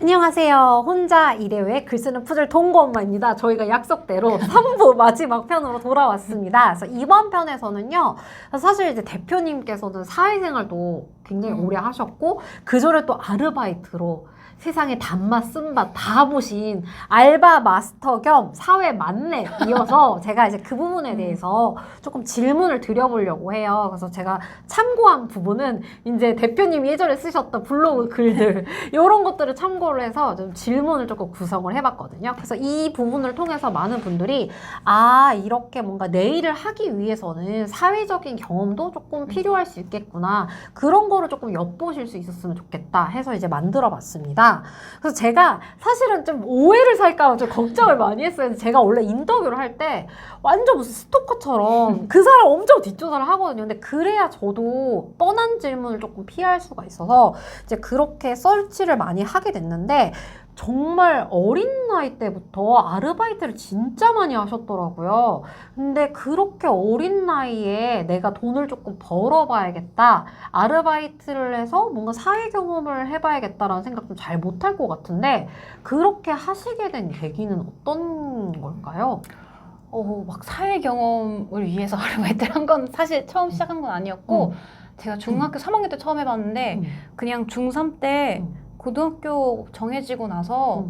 안녕하세요. 혼자 일회외 글쓰는 푸들 동거 엄마입니다. 저희가 약속대로 3부 마지막 편으로 돌아왔습니다. 그래서 이번 편에서는요, 사실 이제 대표님께서는 사회생활도 굉장히 오래 하셨고, 그전에 또 아르바이트로 세상의 단맛, 쓴맛 다 보신 알바 마스터 겸 사회 만렙이어서 제가 이제 그 부분에 대해서 조금 질문을 드려보려고 해요. 그래서 제가 참고한 부분은 이제 대표님이 예전에 쓰셨던 블로그 글들 이런 것들을 참고를 해서 좀 질문을 조금 구성을 해봤거든요. 그래서 이 부분을 통해서 많은 분들이 이렇게 뭔가 내 일을 하기 위해서는 사회적인 경험도 조금 필요할 수 있겠구나. 그런 거를 조금 엿보실 수 있었으면 좋겠다 해서 이제 만들어 봤습니다. 그래서 제가 사실은 좀 오해를 살까 좀 걱정을 많이 했어요. 제가 원래 인터뷰를 할 때 완전 무슨 스토커처럼 그 사람 엄청 뒷조사를 하거든요. 근데 그래야 저도 뻔한 질문을 조금 피할 수가 있어서 이제 그렇게 서치를 많이 하게 됐는데, 정말 어린 나이 때부터 아르바이트를 진짜 많이 하셨더라고요. 근데 그렇게 어린 나이에 내가 돈을 조금 벌어봐야겠다, 아르바이트를 해서 뭔가 사회 경험을 해봐야겠다라는 생각 좀 잘 못할 것 같은데, 그렇게 하시게 된 계기는 어떤 걸까요? 막 사회 경험을 위해서 아르바이트를 한 건 사실 처음 시작한 건 아니었고, 제가 중학교 3학년 때 처음 해봤는데, 그냥 중3 때 고등학교 정해지고 나서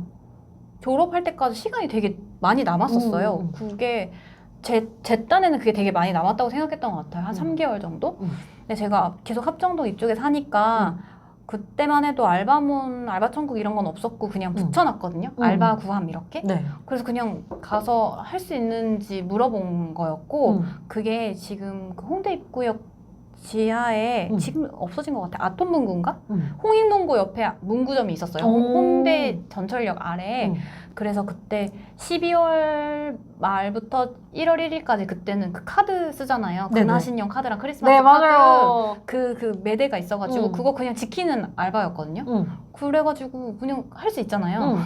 졸업할 때까지 시간이 되게 많이 남았었어요. 그게 제 딴에는 그게 되게 많이 남았다고 생각했던 것 같아요. 한 3개월 정도? 근데 제가 계속 합정동 이쪽에 사니까 그때만 해도 알바몬, 알바천국 이런 건 없었고 그냥 붙여놨거든요. 알바 구함 이렇게. 네. 그래서 그냥 가서 할 수 있는지 물어본 거였고, 그게 지금 그 홍대 입구역 지하에 지금 없어진 것 같아요. 아톰문구인가? 홍익문고 옆에 문구점이 있었어요. 홍대 전철역 아래에. 그래서 그때 12월 말부터 1월 1일까지 그때는 그 카드 쓰잖아요. 근하신령 카드랑 크리스마스 네, 카드. 맞아요. 그 매대가 있어가지고 그거 그냥 지키는 알바였거든요. 그래가지고 그냥 할 수 있잖아요.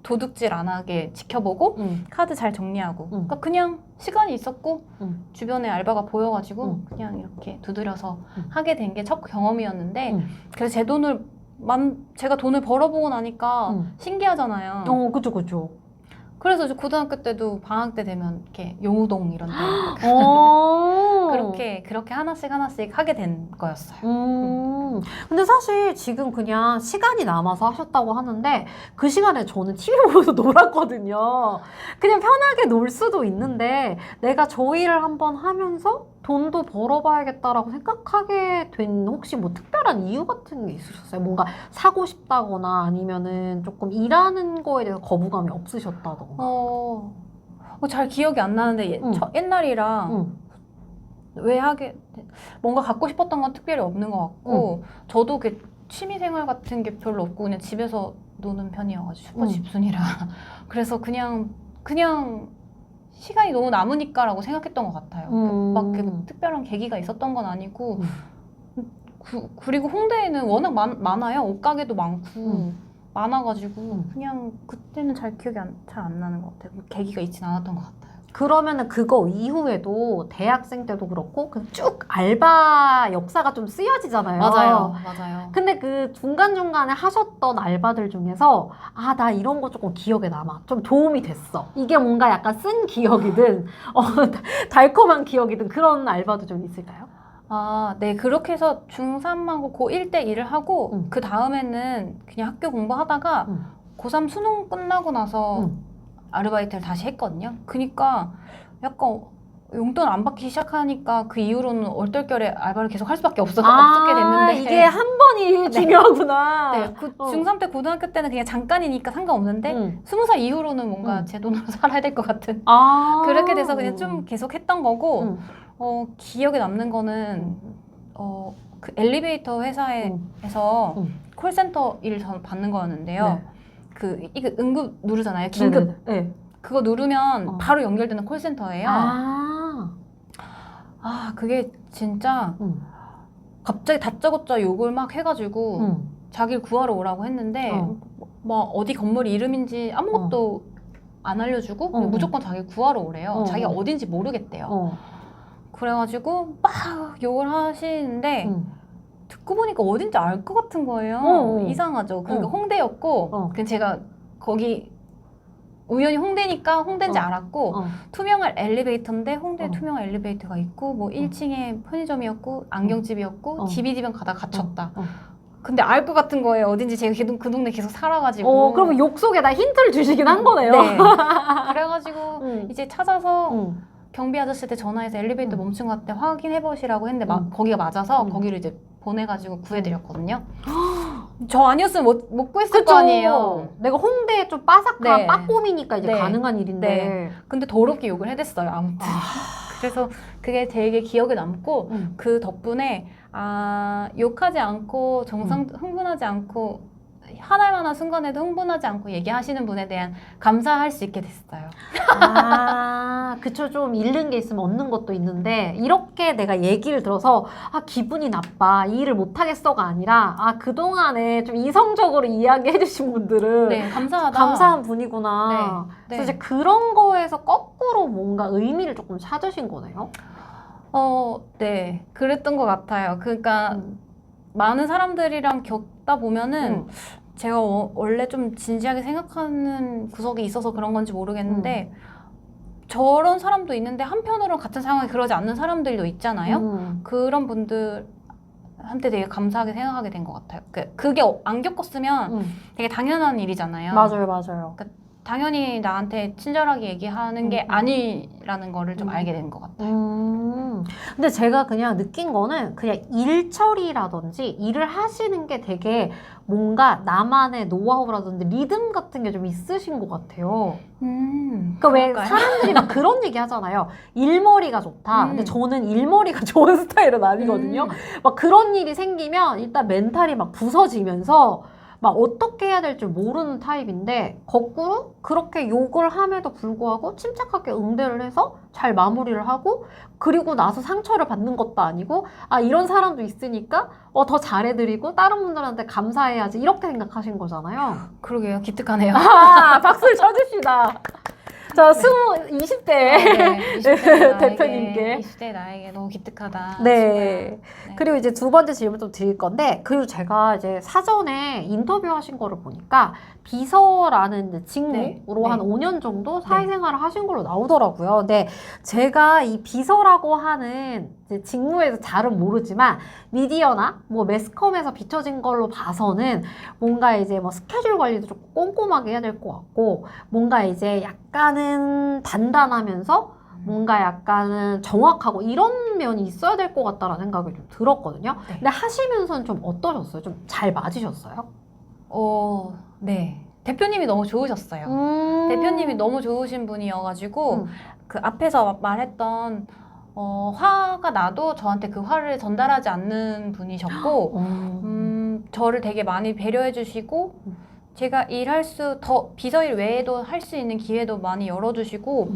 도둑질 안 하게 지켜보고 카드 잘 정리하고. 그러니까 그냥 시간이 있었고 주변에 알바가 보여가지고 그냥 이렇게 두드려서 하게 된 게 첫 경험이었는데, 그래서 제가 돈을 벌어보고 나니까 신기하잖아요. 그죠. 그래서 이제 고등학교 때도 방학 때 되면 이렇게 용우동 이런 데 그렇게 하나씩 하게 된 거였어요. 근데 사실 지금 그냥 시간이 남아서 하셨다고 하는데, 그 시간에 저는 TV 보면서 놀았거든요. 그냥 편하게 놀 수도 있는데, 내가 저 일을 한번 하면서 돈도 벌어봐야겠다라고 생각하게 된 혹시 뭐 특별한 이유 같은 게 있으셨어요? 뭔가 사고 싶다거나 아니면은 조금 일하는 거에 대해서 거부감이 없으셨다던가. 잘 기억이 안 나는데 옛날이랑 뭔가 갖고 싶었던 건 특별히 없는 것 같고, 저도 그 취미생활 같은 게 별로 없고 그냥 집에서 노는 편이어가지고 슈퍼 집순이라 그래서 그냥 시간이 너무 남으니까라고 생각했던 것 같아요. 막 특별한 계기가 있었던 건 아니고, 그리고 홍대에는 워낙 많아요. 옷가게도 많고 많아가지고 그냥 그때는 잘 기억이 잘 안 나는 것 같아요. 계기가 있진 않았던 것 같아요. 그러면은 그거 이후에도 대학생 때도 그렇고 쭉 알바 역사가 좀 쓰여지잖아요. 맞아요. 근데 그 중간중간에 하셨던 알바들 중에서 나 이런 거 조금 기억에 남아, 좀 도움이 됐어, 이게 뭔가 약간 쓴 기억이든 달콤한 기억이든 그런 알바도 좀 있을까요? 네. 그렇게 해서 중3하고 고1 때 일을 하고, 그 다음에는 그냥 학교 공부하다가 고3 수능 끝나고 나서 아르바이트를 다시 했거든요. 그니까 약간 용돈 안 받기 시작하니까 그 이후로는 얼떨결에 알바를 계속 할 수밖에 없었게 됐는데, 이게 한 번이 중요하구나. 네, 중3 때 고등학교 때는 그냥 잠깐이니까 상관없는데 20살 이후로는 뭔가 제 돈으로 살아야 될 것 같은 그렇게 돼서 그냥 좀 계속 했던 거고, 기억에 남는 거는 그 엘리베이터 회사에서 콜센터 일을 저는 받는 거였는데요. 이거 응급 누르잖아요. 긴급. 네. 그거 누르면 바로 연결되는 콜센터예요. 그게 진짜 갑자기 다짜고짜 욕을 막 해가지고 자기를 구하러 오라고 했는데 막 어디 건물 이름인지 아무것도 안 알려주고 무조건 자기를 구하러 오래요. 자기가 어딘지 모르겠대요. 그래가지고 막 욕을 하시는데 듣고 보니까 어딘지 알 것 같은 거예요. 이상하죠. 그러니까 홍대였고 그 제가 거기 우연히 홍대니까 홍대인지 알았고 투명한 엘리베이터인데 홍대에 투명한 엘리베이터가 있고 뭐 1층에 편의점이었고 안경집이었고 지비지변 가다가 갇혔다. 근데 알 것 같은 거예요. 어딘지 제가 그 동네 계속 살아가지고. 그러면 욕 속에다 힌트를 주시긴 한 거네요. 네. 그래가지고 이제 찾아서 경비 아저씨한테 전화해서 엘리베이터 멈춘 것 같아 확인해 보시라고 했는데 거기가 맞아서 거기를 이제 보내가지고 구해드렸거든요. 저 아니었으면 못 구했을 거 아니에요. 내가 홍대에 좀 빠삭한 네. 빠꼼이니까 이제 네. 가능한 일인데. 네. 근데 더럽게 욕을 해댔어요. 아무튼. 그래서 그게 되게 기억에 남고 그 덕분에 욕하지 않고 흥분하지 않고 화날만한 순간에도 흥분하지 않고 얘기하시는 분에 대한 감사할 수 있게 됐어요. 그쵸. 좀 잃는 게 있으면 얻는 것도 있는데 이렇게 내가 얘기를 들어서 기분이 나빠 이 일을 못하겠어가 아니라 그동안에 좀 이성적으로 이야기해 주신 분들은 네, 감사하다. 감사한 분이구나. 네. 그래서 이제 그런 거에서 거꾸로 뭔가 의미를 조금 찾으신 거네요. 네. 그랬던 것 같아요. 그러니까 많은 사람들이랑 겪다 보면은 제가 원래 좀 진지하게 생각하는 구석이 있어서 그런 건지 모르겠는데 저런 사람도 있는데 한편으로는 같은 상황에 그러지 않는 사람들도 있잖아요. 그런 분들한테 되게 감사하게 생각하게 된 것 같아요. 그게 안 겪었으면 되게 당연한 일이잖아요. 맞아요. 당연히 나한테 친절하게 얘기하는 게 아니라는 거를 좀 알게 된 것 같아요. 근데 제가 그냥 느낀 거는 그냥 일 처리라든지 일을 하시는 게 되게 뭔가 나만의 노하우라든지 리듬 같은 게 좀 있으신 것 같아요. 그러니까 왜 사람들이 막 그런 얘기 하잖아요. 일머리가 좋다. 근데 저는 일머리가 좋은 스타일은 아니거든요. 막 그런 일이 생기면 일단 멘탈이 막 부서지면서 막 어떻게 해야 될지 모르는 타입인데 거꾸로 그렇게 욕을 함에도 불구하고 침착하게 응대를 해서 잘 마무리를 하고 그리고 나서 상처를 받는 것도 아니고 이런 사람도 있으니까 더 잘해드리고 다른 분들한테 감사해야지 이렇게 생각하신 거잖아요. 그러게요. 기특하네요. 박수를 쳐주시다. 자, 20대 20대 대표님께. 20대 나에게 너무 기특하다. 네. 그리고 이제 두 번째 질문 좀 드릴 건데, 그리고 제가 이제 사전에 인터뷰하신 거를 보니까 비서라는 이제 직무로 한 5년 정도 사회생활을 하신 걸로 나오더라고요. 근데 제가 이 비서라고 하는 이제 직무에서 잘은 모르지만 미디어나 뭐 매스컴에서 비춰진 걸로 봐서는 뭔가 이제 뭐 스케줄 관리도 좀 꼼꼼하게 해야 될 것 같고 뭔가 이제 약간은 단단하면서 뭔가 약간은 정확하고 이런 면이 있어야 될 것 같다라는 생각이 좀 들었거든요. 근데 하시면서는 좀 어떠셨어요? 좀 잘 맞으셨어요? 네. 대표님이 너무 좋으셨어요. 대표님이 너무 좋으신 분이어가지고 그 앞에서 말했던 화가 나도 저한테 그 화를 전달하지 않는 분이셨고 저를 되게 많이 배려해 주시고 제가 비서일 외에도 할 수 있는 기회도 많이 열어주시고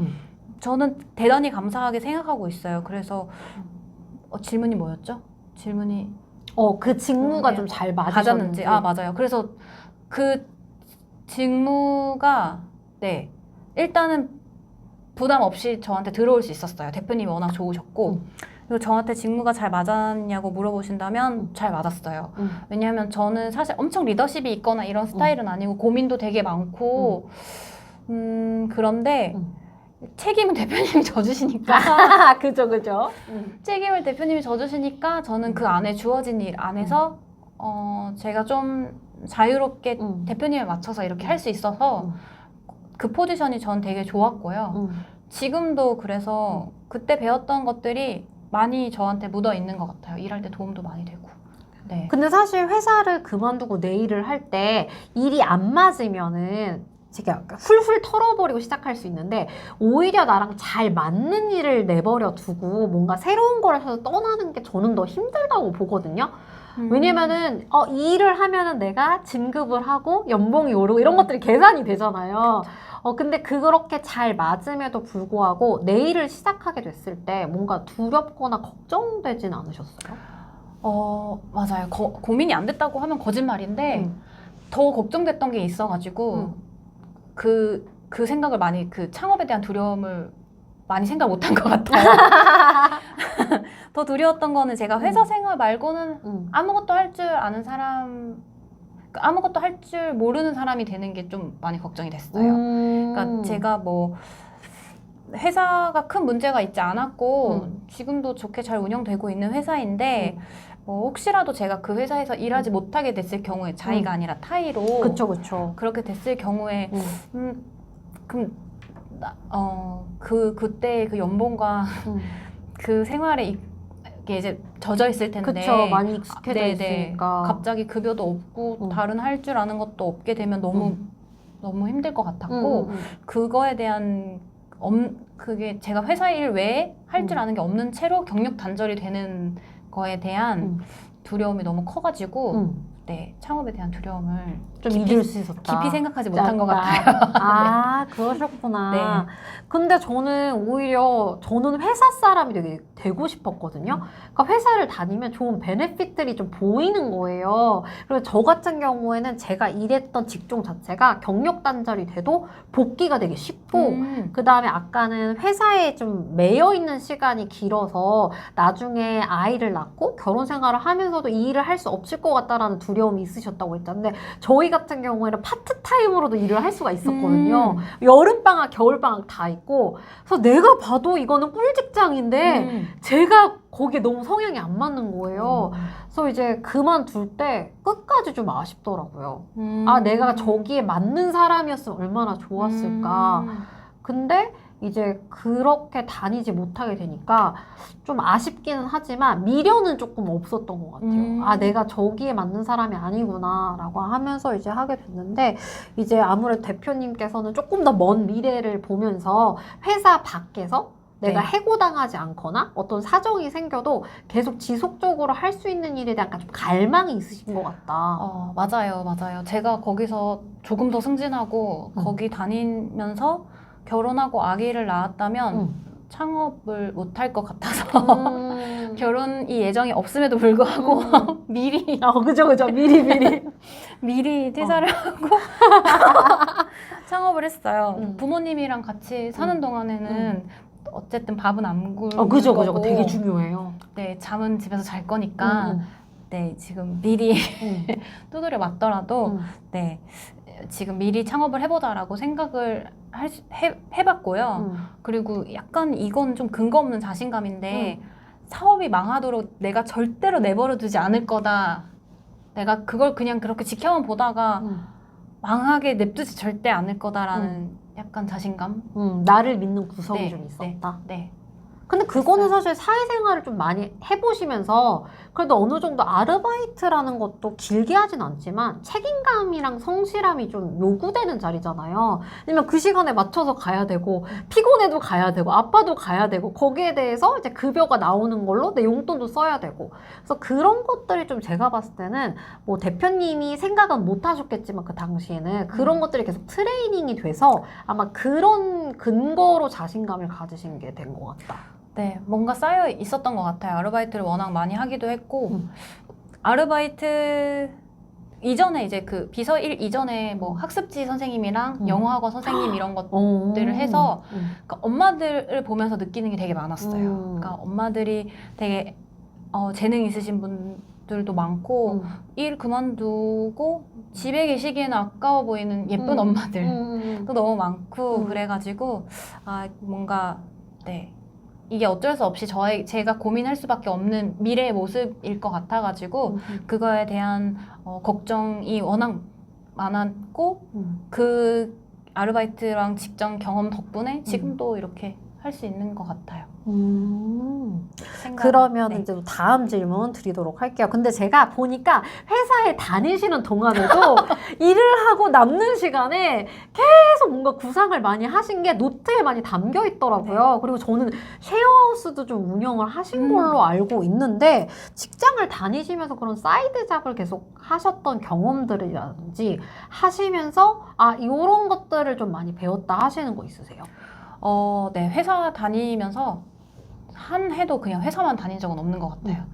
저는 대단히 감사하게 생각하고 있어요. 그래서 질문이 뭐였죠? 그 직무가 좀 잘 맞으셨는지. 맞아요. 그래서 그 직무가 일단은 부담 없이 저한테 들어올 수 있었어요. 대표님이 워낙 좋으셨고 그리고 저한테 직무가 잘 맞았냐고 물어보신다면 잘 맞았어요. 왜냐하면 저는 사실 엄청 리더십이 있거나 이런 스타일은 아니고 고민도 되게 많고 그런데 책임은 대표님이 져주시니까 그죠. 책임을 대표님이 져주시니까 저는 그 안에 주어진 일 안에서 제가 좀 자유롭게 대표님에 맞춰서 이렇게 할 수 있어서 그 포지션이 전 되게 좋았고요. 지금도 그래서 그때 배웠던 것들이 많이 저한테 묻어 있는 것 같아요. 일할 때 도움도 많이 되고. 네. 근데 사실 회사를 그만두고 내 일을 할 때 일이 안 맞으면은 제가 훌훌 털어버리고 시작할 수 있는데 오히려 나랑 잘 맞는 일을 내버려 두고 뭔가 새로운 걸 해서 떠나는 게 저는 더 힘들다고 보거든요. 왜냐면은 이 일을 하면은 내가 진급을 하고 연봉이 오르고 이런 것들이 계산이 되잖아요. 근데 그렇게 잘 맞음에도 불구하고 내 일을 시작하게 됐을 때 뭔가 두렵거나 걱정되진 않으셨어요? 맞아요. 고민이 안 됐다고 하면 거짓말인데 더 걱정됐던 게 있어가지고 그 생각을 많이 그 창업에 대한 두려움을 많이 생각 못한 것 같아요. 더 두려웠던 거는 제가 회사 생활 말고는 아무것도 할 줄 아는 사람, 아무것도 할 줄 모르는 사람이 되는 게 좀 많이 걱정이 됐어요. 그러니까 제가 뭐 회사가 큰 문제가 있지 않았고 지금도 좋게 잘 운영되고 있는 회사인데 뭐 혹시라도 제가 그 회사에서 일하지 못하게 됐을 경우에 자의가 아니라 타의로 그쵸, 그쵸. 그렇게 됐을 경우에 그럼 그때 그 연봉과 그 생활에 이게 이제 젖어 있을 텐데 그쵸, 많이 익숙해져 네네. 있으니까. 갑자기 급여도 없고 다른 할 줄 아는 것도 없게 되면 너무 힘들 것 같았고 그거에 대한 그게 제가 회사 일 외에 할 줄 아는 게 없는 채로 경력 단절이 되는 거에 대한 두려움이 너무 커가지고 네, 창업에 대한 두려움을 좀 잊을 수 있었다. 깊이 생각하지 못한 것 같아요. 아, 그러셨구나. 네. 근데 저는 오히려 저는 회사 사람이 되게 되고 싶었거든요. 그러니까 회사를 다니면 좋은 베네핏들이 좀 보이는 거예요. 그리고 저 같은 경우에는 제가 일했던 직종 자체가 경력 단절이 돼도 복귀가 되게 쉽고 그 다음에 아까는 회사에 좀 매여 있는 시간이 길어서 나중에 아이를 낳고 결혼 생활을 하면서도 이 일을 할 수 없을 것 같다라는 두려움이 있으셨다고 했는데 저희 같은 경우에는 파트타임으로도 일을 할 수가 있었거든요. 여름방학, 겨울방학 다 있고 그래서 내가 봐도 이거는 꿀직장인데 제가 거기에 너무 성향이 안 맞는 거예요. 그래서 이제 그만둘 때 끝까지 좀 아쉽더라고요. 아, 내가 저기에 맞는 사람이었으면 얼마나 좋았을까. 근데 이제 그렇게 다니지 못하게 되니까 좀 아쉽기는 하지만 미련은 조금 없었던 것 같아요. 아, 내가 저기에 맞는 사람이 아니구나 라고 하면서 이제 하게 됐는데 이제 아무래도 대표님께서는 조금 더 먼 미래를 보면서 회사 밖에서 내가 네. 해고당하지 않거나 어떤 사정이 생겨도 계속 지속적으로 할 수 있는 일에 대한 약간 좀 갈망이 있으신 것 같다. 맞아요. 제가 거기서 조금 더 승진하고 거기 다니면서 결혼하고 아기를 낳았다면 창업을 못할 것 같아서 결혼이 예정이 없음에도 불구하고 미리 그죠. 미리 퇴사를 하고 창업을 했어요. 부모님이랑 같이 사는 동안에는 어쨌든 밥은 안 굶을 그죠. 거고 되게 중요해요. 네, 잠은 집에서 잘 거니까 네, 지금 미리 두드려 맞더라도 네, 지금 미리 창업을 해보자라고 생각을 해봤고요. 그리고 약간 이건 좀 근거 없는 자신감인데 사업이 망하도록 내가 절대로 내버려 두지 않을 거다. 내가 그걸 그냥 그렇게 지켜만 보다가 망하게 냅두지 절대 않을 거다라는 약간 자신감? 나를 믿는 구석이 네, 좀 있었다. 네. 근데 그거는 사실 사회생활을 좀 많이 해보시면서 그래도 어느 정도 아르바이트라는 것도 길게 하진 않지만 책임감이랑 성실함이 좀 요구되는 자리잖아요. 왜냐면 그 시간에 맞춰서 가야 되고 피곤해도 가야 되고 아빠도 가야 되고 거기에 대해서 이제 급여가 나오는 걸로 내 용돈도 써야 되고 그래서 그런 것들이 좀 제가 봤을 때는 뭐 대표님이 생각은 못 하셨겠지만 그 당시에는 그런 것들이 계속 트레이닝이 돼서 아마 그런 근거로 자신감을 가지신 게 된 것 같다. 네, 뭔가 쌓여 있었던 것 같아요. 아르바이트를 워낙 많이 하기도 했고, 아르바이트 이전에 이제 그 비서 일 이전에 뭐 학습지 선생님이랑 영어학원 선생님 이런 것들을 해서 그러니까 엄마들을 보면서 느끼는 게 되게 많았어요. 그러니까 엄마들이 되게 재능 있으신 분들도 많고, 일 그만두고 집에 계시기에는 아까워 보이는 예쁜 엄마들도 너무 많고 그래가지고 뭔가 네. 이게 어쩔 수 없이 제가 고민할 수밖에 없는 미래의 모습일 것 같아가지고 그거에 대한 걱정이 워낙 많았고 그 아르바이트랑 직장 경험 덕분에 지금도 이렇게 할 수 있는 것 같아요. 그러면 네. 이제 다음 질문 드리도록 할게요. 근데 제가 보니까 회사에 다니시는 동안에도 일을 하고 남는 시간에 계속 뭔가 구상을 많이 하신 게 노트에 많이 담겨 있더라고요. 그리고 저는 쉐어하우스도 좀 운영을 하신 걸로 알고 있는데 직장을 다니시면서 그런 사이드 잡을 계속 하셨던 경험들이라든지 하시면서 이런 것들을 좀 많이 배웠다 하시는 거 있으세요? 네, 회사 다니면서 한 해도 그냥 회사만 다닌 적은 없는 것 같아요.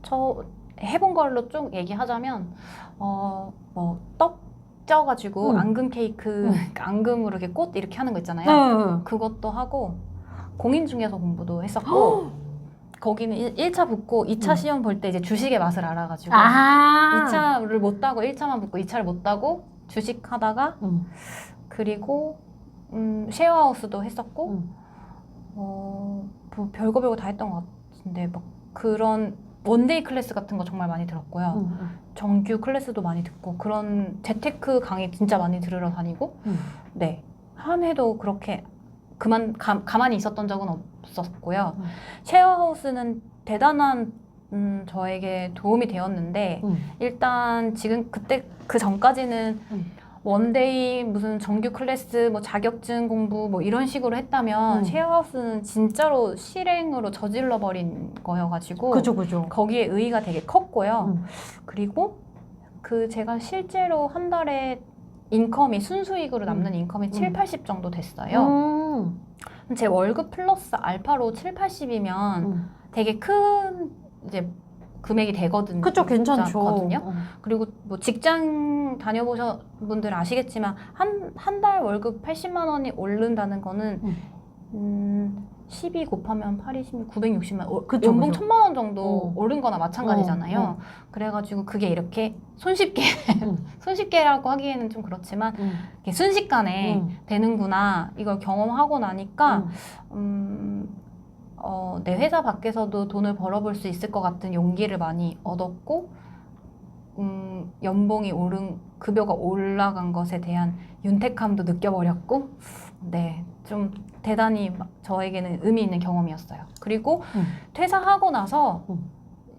저 해본 걸로 쭉 얘기하자면, 뭐, 떡 쪄가지고 앙금 케이크, 앙금으로 이렇게 꽃 이렇게 하는 거 있잖아요. 그것도 하고, 공인중개사 공부도 했었고, 거기는 1차 붙고 2차 시험 볼 때 이제 주식의 맛을 알아가지고 아. 2차를 못 따고 1차만 붙고 2차를 못 따고 주식 하다가 그리고 쉐어하우스도 했었고 뭐 별거 다 했던 것 같은데 막 그런 원데이 클래스 같은 거 정말 많이 들었고요. 정규 클래스도 많이 듣고 그런 재테크 강의 진짜 많이 들으러 다니고 네. 한 해도 그렇게 가만히 있었던 적은 없었고요. 쉐어하우스는 대단한 저에게 도움이 되었는데 일단 지금 그때 그 전까지는 원데이 무슨 정규 클래스 뭐 자격증 공부 뭐 이런 식으로 했다면 쉐어하우스는 진짜로 실행으로 저질러 버린 거여가지고 그죠. 거기에 의의가 되게 컸고요. 그리고 그 제가 실제로 한 달에 인컴이 순수익으로 남는 인컴이 7, 80 정도 됐어요. 제 월급 플러스 알파로 7, 80이면 되게 큰 이제 금액이 되거든요. 그쵸, 괜찮죠. 그리고 뭐 직장 다녀보신 분들 아시겠지만 한 달 월급 80만 원이 오른다는 거는 12 곱하면 8, 20, 960만 그쵸, 연봉 그쵸. 1000만 원 정도 오른 거나 마찬가지잖아요. 그래가지고 그게 이렇게 손쉽게 손쉽게라고 하기에는 좀 그렇지만 이렇게 순식간에 되는구나 이걸 경험하고 나니까 내 회사 밖에서도 돈을 벌어볼 수 있을 것 같은 용기를 많이 얻었고 연봉이 급여가 올라간 것에 대한 윤택함도 느껴버렸고 네, 좀 대단히 저에게는 의미 있는 경험이었어요. 그리고 퇴사하고 나서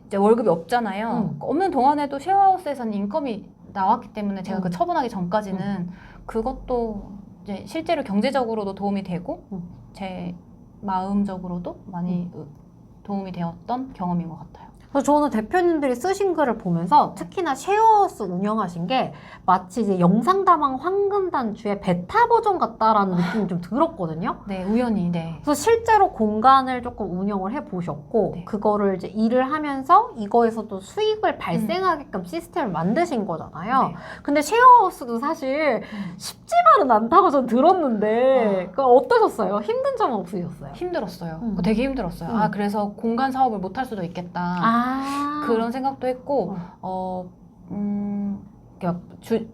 이제 월급이 없잖아요. 없는 동안에도 쉐어하우스에서는 인컴이 나왔기 때문에 제가 그 처분하기 전까지는 그것도 이제 실제로 경제적으로도 도움이 되고 제 마음적으로도 많이 도움이 되었던 경험인 것 같아요. 그래서 저는 대표님들이 쓰신 글을 보면서 특히나 쉐어하우스 운영하신 게 마치 이제 영상다방 황금단추의 베타 버전 같다라는 느낌이 좀 들었거든요. 네, 우연히, 네. 그래서 실제로 공간을 조금 운영을 해보셨고, 네. 그거를 이제 일을 하면서 이거에서도 수익을 발생하게끔 시스템을 만드신 거잖아요. 네. 근데 쉐어하우스도 사실 쉽지만은 않다고 전 들었는데, 어떠셨어요? 힘든 점은 없으셨어요? 힘들었어요. 되게 힘들었어요. 그래서 공간 사업을 못 할 수도 있겠다. 그런 생각도 했고,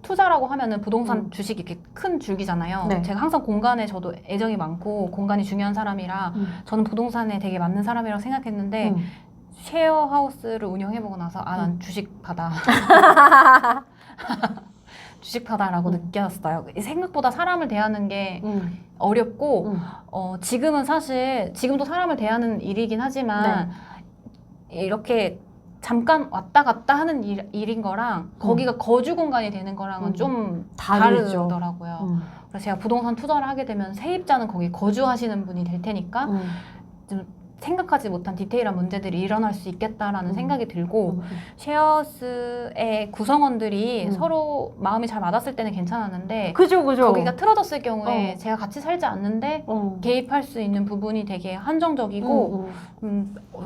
투자라고 하면은 부동산 주식이 이렇게 큰 줄기잖아요. 네. 제가 항상 공간에 저도 애정이 많고 공간이 중요한 사람이라 저는 부동산에 되게 맞는 사람이라고 생각했는데 쉐어하우스를 운영해보고 나서 난 주식파다. 주식파다라고 느꼈어요. 생각보다 사람을 대하는 게 어렵고 지금은 사실 지금도 사람을 대하는 일이긴 하지만 이렇게 잠깐 왔다 갔다 하는 일인 거랑 거기가 거주 공간이 되는 거랑은 좀 다르더라고요. 그래서 제가 부동산 투자를 하게 되면 세입자는 거기 거주하시는 분이 될 테니까 좀 생각하지 못한 디테일한 문제들이 일어날 수 있겠다라는 생각이 들고 쉐어스의 구성원들이 서로 마음이 잘 맞았을 때는 괜찮았는데 그죠. 거기가 틀어졌을 경우에 제가 같이 살지 않는데 개입할 수 있는 부분이 되게 한정적이고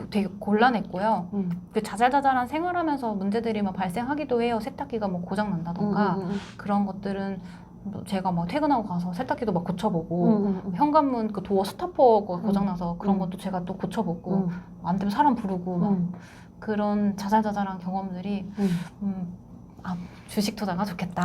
되게 곤란했고요. 그 자잘자잘한 생활하면서 문제들이 뭐 발생하기도 해요. 세탁기가 뭐 고장 난다던가 그런 것들은 제가 막 퇴근하고 가서 세탁기도 막 고쳐보고 현관문 그 도어 스타퍼가 고장나서 그런 것도 제가 또 고쳐보고 안 되면 사람 부르고 막 그런 자잘자잘한 경험들이 주식 투자가 좋겠다.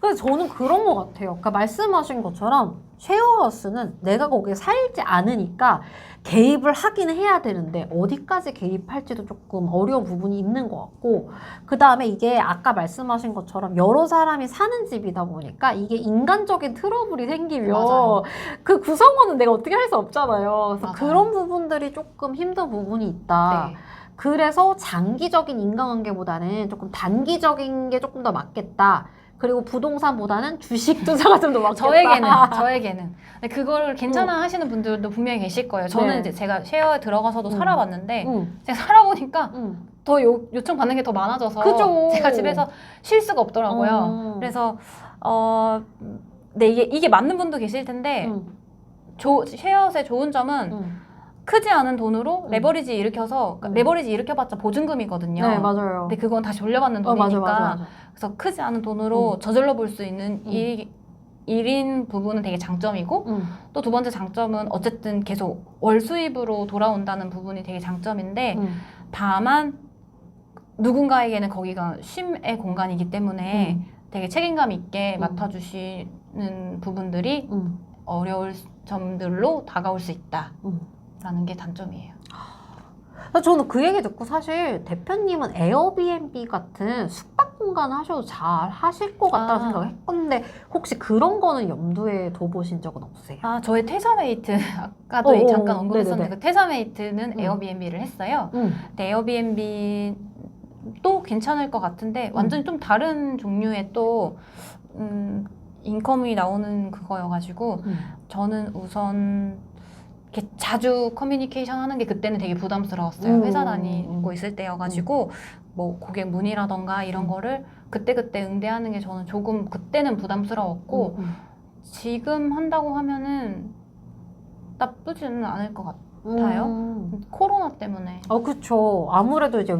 그래서 저는 그런 것 같아요. 그러니까 말씀하신 것처럼 쉐어하우스는 내가 거기에 살지 않으니까 개입을 하긴 해야 되는데 어디까지 개입할지도 조금 어려운 부분이 있는 것 같고, 그 다음에 이게 아까 말씀하신 것처럼 여러 사람이 사는 집이다 보니까 이게 인간적인 트러블이 생기면 맞아요. 그 구성원은 내가 어떻게 할 수 없잖아요. 그래서 맞아요. 그런 부분들이 조금 힘든 부분이 있다. 네. 그래서 장기적인 인간관계보다는 조금 단기적인 게 조금 더 맞겠다. 그리고 부동산보다는 주식 투자가 좀 더 맞겠다. 저에게는. 근데 그걸 괜찮아 하시는 분들도 분명히 계실 거예요. 저는 이제 제가 쉐어에 들어가서도 살아봤는데 제가 살아보니까 더 요청 받는 게 더 많아져서 그죠. 제가 집에서 쉴 수가 없더라고요. 그래서 네, 이게 맞는 분도 계실 텐데 쉐어의 좋은 점은 크지 않은 돈으로 레버리지 일으켜서 레버리지 일으켜봤자 보증금이거든요. 네, 맞아요. 근데 그건 다시 돌려받는 돈이니까 맞아. 그래서 크지 않은 돈으로 저질러 볼 수 있는 일이 1인 부분은 되게 장점이고 또 두 번째 장점은 어쨌든 계속 월 수입으로 돌아온다는 부분이 되게 장점인데 다만 누군가에게는 거기가 쉼의 공간이기 때문에 되게 책임감 있게 맡아주시는 부분들이 어려울 점들로 다가올 수 있다라는 게 단점이에요. 저는 그 얘기 듣고 사실 대표님은 에어비앤비 같은 숙박 공간 하셔도 잘 하실 것 같다는 생각을 했건데 혹시 그런 거는 염두에 둬보신 적은 없으세요? 저의 퇴사메이트 아까도 잠깐 언급했었는데 네네네. 그 퇴사메이트는 에어비앤비를 했어요. 근데 에어비앤비도 괜찮을 것 같은데 완전히 좀 다른 종류의 또 인컴이 나오는 그거여가지고 저는 우선 이렇게 자주 커뮤니케이션 하는 게 그때는 되게 부담스러웠어요. 회사 다니고 있을 때여가지고 뭐 고객 문의라던가 이런 거를 그때그때 응대하는 게 저는 조금 그때는 부담스러웠고 지금 한다고 하면은 나쁘지는 않을 것 같아요. 코로나 때문에. 그쵸. 아무래도 이제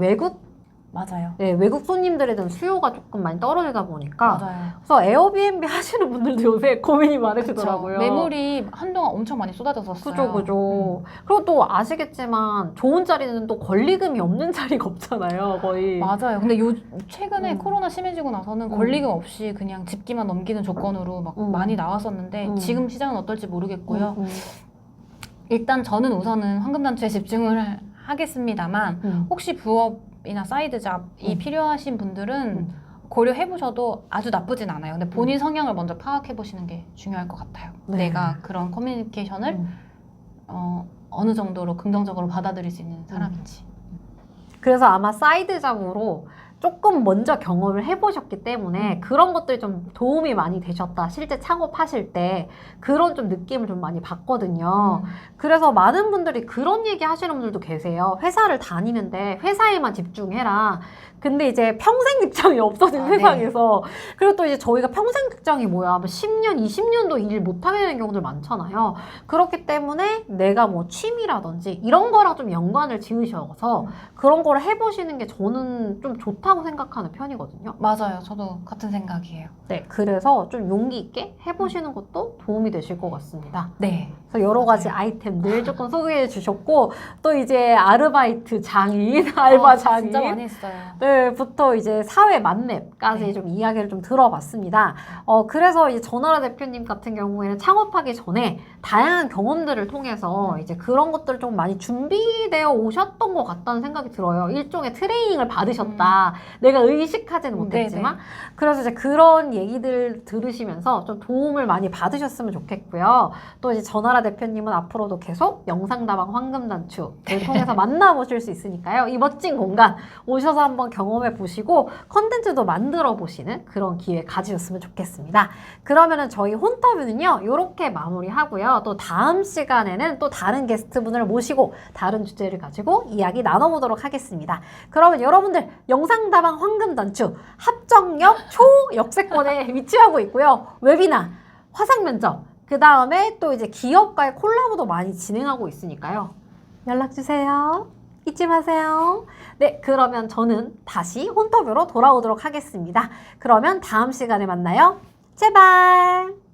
맞아요. 네, 외국 손님들에 대한 수요가 조금 많이 떨어지다 보니까 맞아요. 그래서 에어비앤비 하시는 분들도 요새 고민이 많으시더라고요. 매물이 한동안 엄청 많이 쏟아졌었어요. 그죠. 그리고 또 아시겠지만 좋은 자리는 또 권리금이 없는 자리가 없잖아요, 거의. 맞아요. 근데 최근에 코로나 심해지고 나서는 권리금 없이 그냥 집기만 넘기는 조건으로 막 많이 나왔었는데 지금 시장은 어떨지 모르겠고요. 일단 저는 우선은 황금단추에 집중을 하겠습니다만 혹시 부업이나 사이드 잡이 필요하신 분들은 고려해보셔도 아주 나쁘진 않아요. 근데 본인 성향을 먼저 파악해보시는 게 중요할 것 같아요. 네. 내가 그런 커뮤니케이션을 어느 정도로 긍정적으로 받아들일 수 있는 사람인지. 그래서 아마 사이드 잡으로 조금 먼저 경험을 해보셨기 때문에 그런 것들이 좀 도움이 많이 되셨다. 실제 창업하실 때 그런 좀 느낌을 좀 많이 받거든요. 그래서 많은 분들이 그런 얘기 하시는 분들도 계세요. 회사를 다니는데 회사에만 집중해라. 근데 이제 평생 직장이 없어진 세상에서 그리고 또 이제 저희가 평생 직장이 뭐야 10년, 20년도 일 못하게 되는 경우들 많잖아요. 그렇기 때문에 내가 뭐 취미라든지 이런 거랑 좀 연관을 지으셔서 그런 거를 해보시는 게 저는 좀 좋다고 생각하는 편이거든요. 맞아요. 저도 같은 생각이에요. 네, 그래서 좀 용기 있게 해보시는 것도 도움이 되실 것 같습니다. 네. 그래서 여러 가지 아이템들 조금 소개해 주셨고 또 이제 아르바이트 장인, 알바 장인 진짜 많이 했어요. 네, 부터 이제 사회 만렙까지 좀 이야기를 좀 들어봤습니다. 그래서 이제 전하라 대표님 같은 경우에는 창업하기 전에 다양한 경험들을 통해서 이제 그런 것들을 좀 많이 준비되어 오셨던 것 같다는 생각이 들어요. 일종의 트레이닝을 받으셨다. 내가 의식하지는 못했지만. 그래서 이제 그런 얘기들 들으시면서 좀 도움을 많이 받으셨으면 좋겠고요. 또 이제 전하라 대표님은 앞으로도 계속 영상다방 황금단추를 통해서 만나보실 수 있으니까요. 이 멋진 공간 오셔서 한번 경험해 보시고 컨텐츠도 만들어 보시는 그런 기회 가지셨으면 좋겠습니다. 그러면은 저희 혼터뷰는요, 이렇게 마무리하고요. 또 다음 시간에는 또 다른 게스트분을 모시고 다른 주제를 가지고 이야기 나눠보도록 하겠습니다. 그러면 여러분들 영상다방 황금단추 합정역 초역세권에 위치하고 있고요. 웨비나, 화상면접, 그 다음에 또 이제 기업과의 콜라보도 많이 진행하고 있으니까요. 연락주세요. 잊지 마세요. 네, 그러면 저는 다시 혼터뷰로 돌아오도록 하겠습니다. 그러면 다음 시간에 만나요. 제발!